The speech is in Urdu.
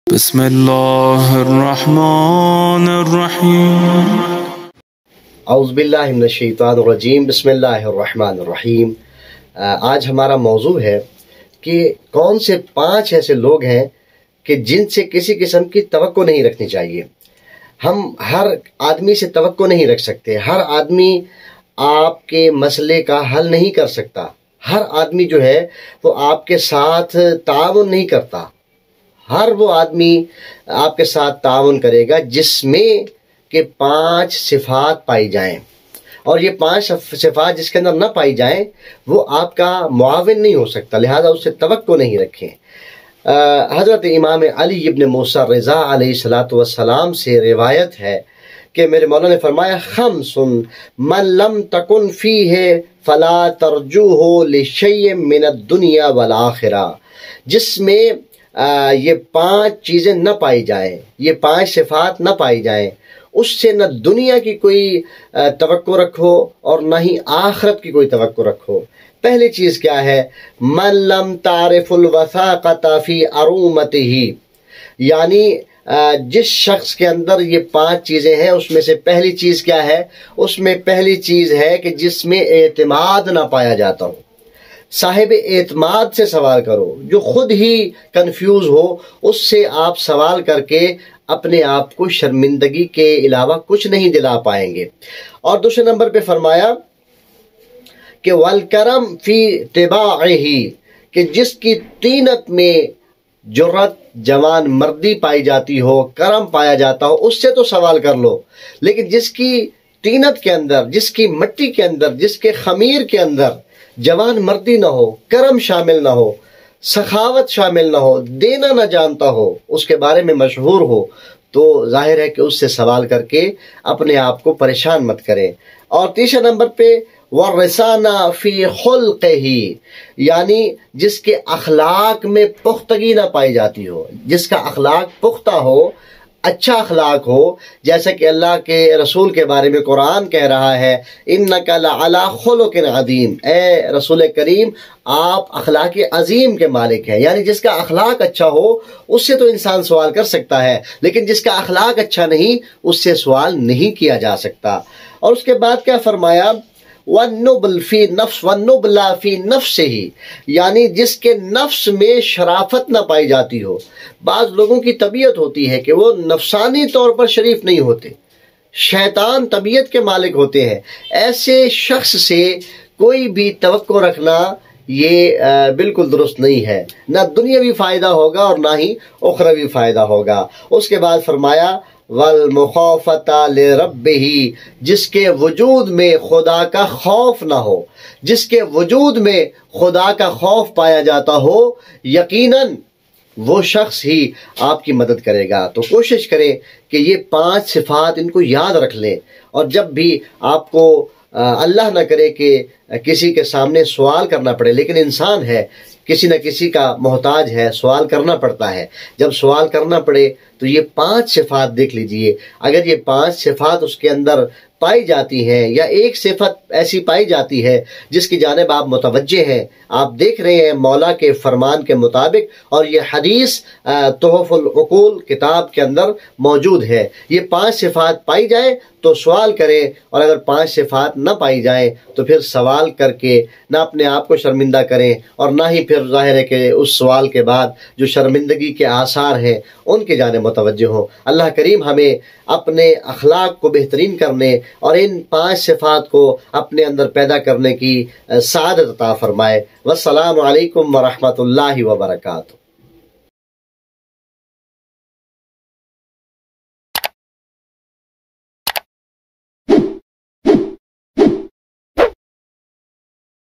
بسم اللہ الرحمن الرحیم اعوذ باللہ من الشیطان الرجیم بسم اللہ الرحمن الرحیم۔ آج ہمارا موضوع ہے کہ کون سے 5 ایسے لوگ ہیں کہ جن سے کسی قسم کی توقع نہیں رکھنی چاہیے۔ ہم ہر آدمی سے توقع نہیں رکھ سکتے، ہر آدمی آپ کے مسئلے کا حل نہیں کر سکتا، ہر آدمی جو ہے وہ آپ کے ساتھ تعاون نہیں کرتا۔ ہر وہ آدمی آپ کے ساتھ تعاون کرے گا جس میں کہ 5 صفات پائی جائیں، اور یہ 5 صفات جس کے اندر نہ پائی جائیں وہ آپ کا معاون نہیں ہو سکتا، لہذا اس سے توقع نہیں رکھیں۔ حضرت امام علی ابن موسیٰ رضا علیہ السلام سے روایت ہے کہ میرے مولا نے فرمایا خمس من لم تکن فیہ فلا ترجوہ لشیء من الدنیا والآخرہ، جس میں یہ 5 چیزیں نہ پائی جائیں، یہ 5 صفات نہ پائی جائیں، اس سے نہ دنیا کی کوئی توقع رکھو اور نہ ہی آخرت کی کوئی توقع رکھو۔ پہلی چیز کیا ہے؟ من لم تعرف الوثاقۃ فی ارومتہ، یعنی جس شخص کے اندر یہ 5 چیزیں ہیں اس میں سے پہلی چیز کیا ہے؟ اس میں پہلی چیز ہے کہ جس میں اعتماد نہ پایا جاتا ہو۔ صاحب اعتماد سے سوال کرو، جو خود ہی کنفیوز ہو اس سے آپ سوال کر کے اپنے آپ کو شرمندگی کے علاوہ کچھ نہیں دلا پائیں گے۔ اور دوسرے نمبر پہ فرمایا کہ والکرم فی طباعہ، کہ جس کی طینت میں جرت جوان مردی پائی جاتی ہو، کرم پایا جاتا ہو، اس سے تو سوال کر لو، لیکن جس کی طینت کے اندر، جس کی مٹی کے اندر، جس کے خمیر کے اندر جوان مردی نہ ہو، کرم شامل نہ ہو، سخاوت شامل نہ ہو، دینا نہ جانتا ہو، اس کے بارے میں مشہور ہو، تو ظاہر ہے کہ اس سے سوال کر کے اپنے آپ کو پریشان مت کریں۔ اور تیسرے نمبر پہ ورثانہ فی خلقہ، یعنی جس کے اخلاق میں پختگی نہ پائی جاتی ہو، جس کا اخلاق پختہ ہو، اچھا اخلاق ہو، جیسا کہ اللہ کے رسول کے بارے میں قرآن کہہ رہا ہے انک لعلی خلق عظیم، اے رسول کریم آپ اخلاق عظیم کے مالک ہیں۔ یعنی جس کا اخلاق اچھا ہو اس سے تو انسان سوال کر سکتا ہے، لیکن جس کا اخلاق اچھا نہیں اس سے سوال نہیں کیا جا سکتا۔ اور اس کے بعد کیا فرمایا؟ وَالنُّبْلَ فِي نَفْسِ وَالنُّبْلَ فِي نَفْسِهِ، یعنی جس کے نفس میں شرافت نہ پائی جاتی ہو۔ بعض لوگوں کی طبیعت ہوتی ہے کہ وہ نفسانی طور پر شریف نہیں ہوتے، شیطان طبیعت کے مالک ہوتے ہیں، ایسے شخص سے کوئی بھی توقع رکھنا یہ بالکل درست نہیں ہے، نہ دنیاوی فائدہ ہوگا اور نہ ہی اخروی فائدہ ہوگا۔ اس کے بعد فرمایا والمخافۃ لربہ، جس کے وجود میں خدا کا خوف نہ ہو، جس کے وجود میں خدا کا خوف پایا جاتا ہو، یقیناً وہ شخص ہی آپ کی مدد کرے گا۔ تو کوشش کریں کہ یہ 5 صفات ان کو یاد رکھ لیں، اور جب بھی آپ کو اللہ نہ کرے کہ کسی کے سامنے سوال کرنا پڑے، لیکن انسان ہے، کسی نہ کسی کا محتاج ہے، سوال کرنا پڑتا ہے، جب سوال کرنا پڑے تو یہ 5 صفات دیکھ لیجئے۔ اگر یہ 5 صفات اس کے اندر پائی جاتی ہیں، یا ایک صفت ایسی پائی جاتی ہے جس کی جانب آپ متوجہ ہیں، آپ دیکھ رہے ہیں مولا کے فرمان کے مطابق، اور یہ حدیث تحف العقول کتاب کے اندر موجود ہے، یہ 5 صفات پائی جائیں تو سوال کریں، اور اگر 5 صفات نہ پائی جائیں تو پھر سوال کر کے نہ اپنے آپ کو شرمندہ کریں، اور نہ ہی پھر ظاہر ہے کہ اس سوال کے بعد جو شرمندگی کے آثار ہیں ان کے جانب متوجہ ہوں۔ اللہ کریم ہمیں اپنے اخلاق کو بہترین کرنے اور ان 5 صفات کو اپنے اندر پیدا کرنے کی سعادت عطا فرمائے۔ والسلام علیکم ورحمۃ اللہ وبرکاتہ۔